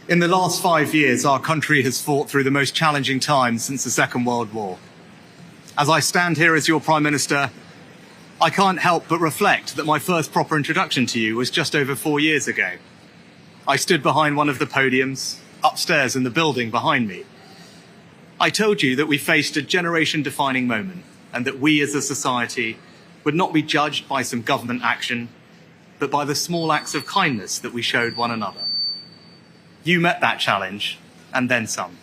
In the last 5 years, our country has fought through the most challenging times since the Second World War. As I stand here as your Prime Minister, I can't help but reflect that my first proper introduction to you was just over 4 years ago. I stood behind one of the podiums, upstairs in the building behind me. I told you that we faced a generation-defining moment and that we as a society would not be judged by some government action, but by the small acts of kindness that we showed one another. You met that challenge, and then some,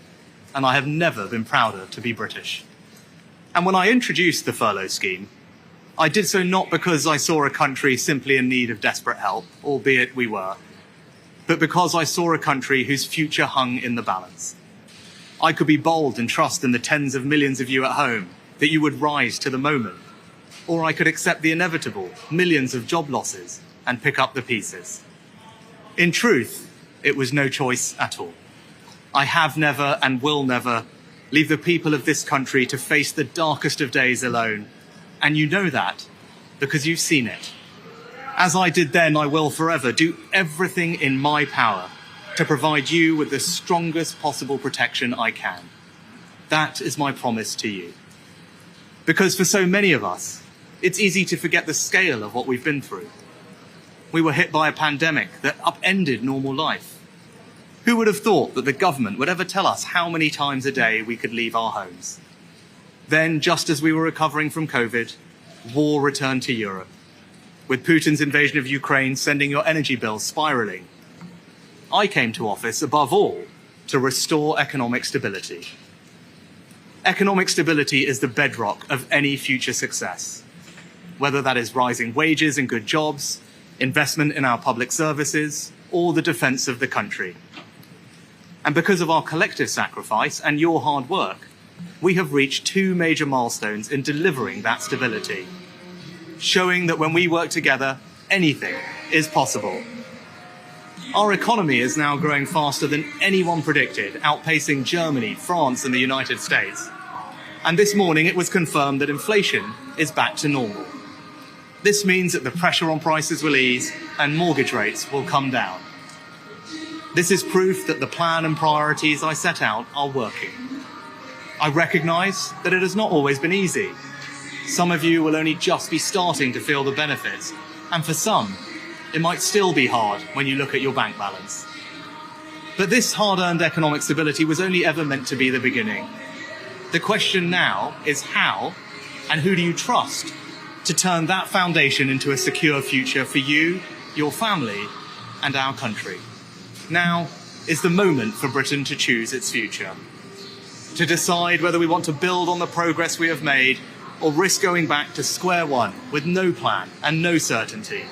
and I have never been prouder to be British. And when I introduced the furlough scheme, I did so not because I saw a country simply in need of desperate help, albeit we were, but because I saw a country whose future hung in the balance. I could be bold and trust in the tens of millions of you at home that you would rise to the moment, or I could accept the inevitable millions of job losses and pick up the pieces. In truth, it was no choice at all. I have never and will never leave the people of this country to face the darkest of days alone. And you know that because you've seen it. As I did then, I will forever do everything in my power to provide you with the strongest possible protection I can. That is my promise to you. Because for so many of us, it's easy to forget the scale of what we've been through. We were hit by a pandemic that upended normal life. Who would have thought that the government would ever tell us how many times a day we could leave our homes? Then, just as we were recovering from COVID, war returned to Europe, with Putin's invasion of Ukraine sending your energy bills spiraling. I came to office, above all, to restore economic stability. Economic stability is the bedrock of any future success, whether that is rising wages and good jobs, investment in our public services, or the defence of the country. And because of our collective sacrifice and your hard work, we have reached 2 major milestones in delivering that stability, showing that when we work together, anything is possible. Our economy is now growing faster than anyone predicted, outpacing Germany, France, and the United States. And this morning it was confirmed that inflation is back to normal. This means that the pressure on prices will ease and mortgage rates will come down. This is proof that the plan and priorities I set out are working. I recognise that it has not always been easy. Some of you will only just be starting to feel the benefits, and for some, it might still be hard when you look at your bank balance. But this hard-earned economic stability was only ever meant to be the beginning. The question now is how, and who do you trust to turn that foundation into a secure future for you, your family, and our country? Now is the moment for Britain to choose its future, to decide whether we want to build on the progress we have made or risk going back to square one with no plan and no certainty.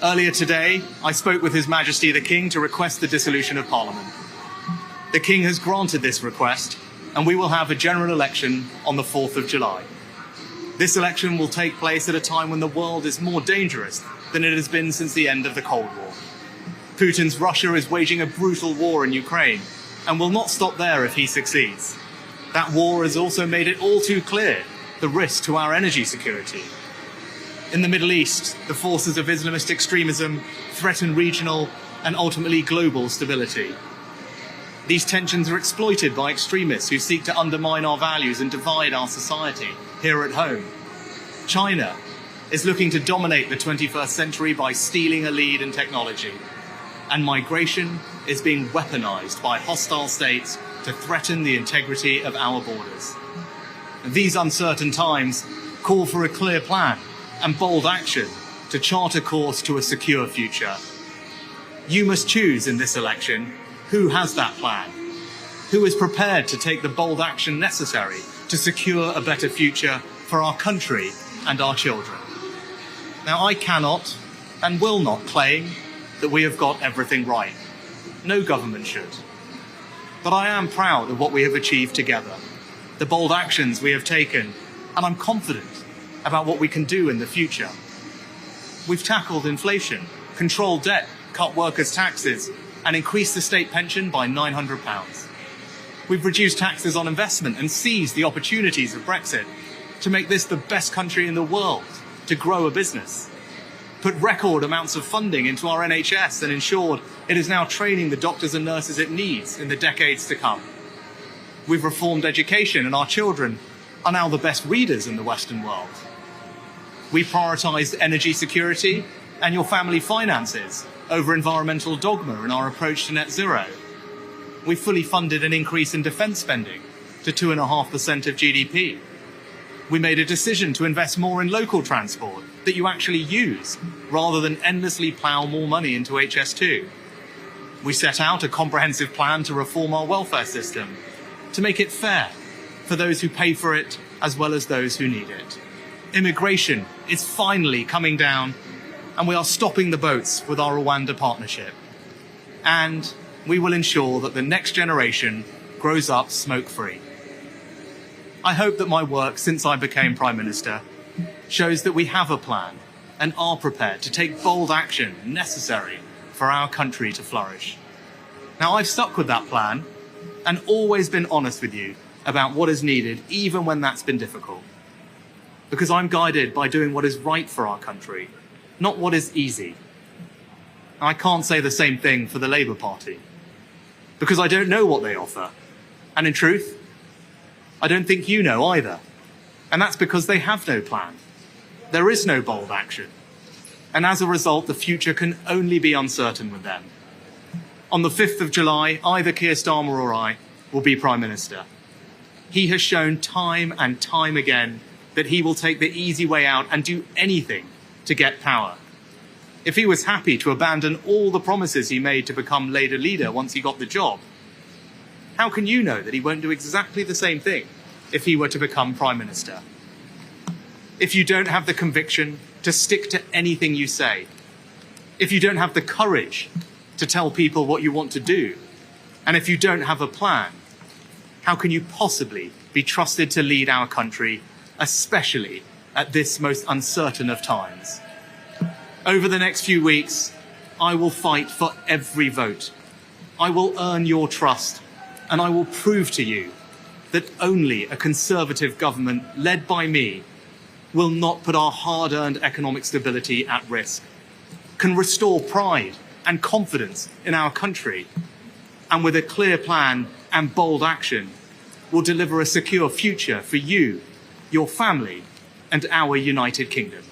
Earlier today, I spoke with His Majesty the King to request the dissolution of Parliament. The King has granted this request, and we will have a general election on the 4th of July. This election will take place at a time when the world is more dangerous than it has been since the end of the Cold War. Putin's Russia is waging a brutal war in Ukraine and will not stop there if he succeeds. That war has also made it all too clear the risk to our energy security. In the Middle East, the forces of Islamist extremism threaten regional and ultimately global stability. These tensions are exploited by extremists who seek to undermine our values and divide our society here at home. China is looking to dominate the 21st century by stealing a lead in technology. And migration is being weaponized by hostile states to threaten the integrity of our borders. These uncertain times call for a clear plan and bold action to chart a course to a secure future. You must choose in this election who has that plan, who is prepared to take the bold action necessary to secure a better future for our country and our children. Now, I cannot and will not claim that we have got everything right. No government should. But I am proud of what we have achieved together, the bold actions we have taken, and I'm confident about what we can do in the future. We've tackled inflation, controlled debt, cut workers' taxes, and increased the state pension by £900. We've reduced taxes on investment and seized the opportunities of Brexit to make this the best country in the world to grow a business. Put record amounts of funding into our NHS and ensured It is now training the doctors and nurses it needs in the decades to come. We've reformed education, and our children are now the best readers in the Western world. We prioritised energy security and your family finances over environmental dogma in our approach to net zero. We fully funded an increase in defence spending to 2.5% of GDP. We made a decision to invest more in local transport that you actually use, rather than endlessly plough more money into HS2. We set out a comprehensive plan to reform our welfare system, to make it fair for those who pay for it as well as those who need it. Immigration is finally coming down, and we are stopping the boats with our Rwanda partnership. And we will ensure that the next generation grows up smoke-free. I hope that my work since I became Prime Minister shows that we have a plan and are prepared to take bold action necessary for our country to flourish. Now, I've stuck with that plan and always been honest with you about what is needed, even when that's been difficult. Because I'm guided by doing what is right for our country, not what is easy. I can't say the same thing for the Labour Party, because I don't know what they offer. And in truth, I don't think you know either. And that's because they have no plan. There is no bold action. And as a result, the future can only be uncertain with them. On the 5th of July, either Keir Starmer or I will be Prime Minister. He has shown time and time again that he will take the easy way out and do anything to get power. If he was happy to abandon all the promises he made to become Labour leader once he got the job, how can you know that he won't do exactly the same thing if he were to become Prime Minister? If you don't have the conviction to stick to anything you say, if you don't have the courage to tell people what you want to do, and if you don't have a plan, how can you possibly be trusted to lead our country, especially at this most uncertain of times? Over the next few weeks, I will fight for every vote. I will earn your trust, and I will prove to you that only a Conservative government led by me will not put our hard-earned economic stability at risk, can restore pride and confidence in our country, and with a clear plan and bold action, will deliver a secure future for you, your family, and our United Kingdom.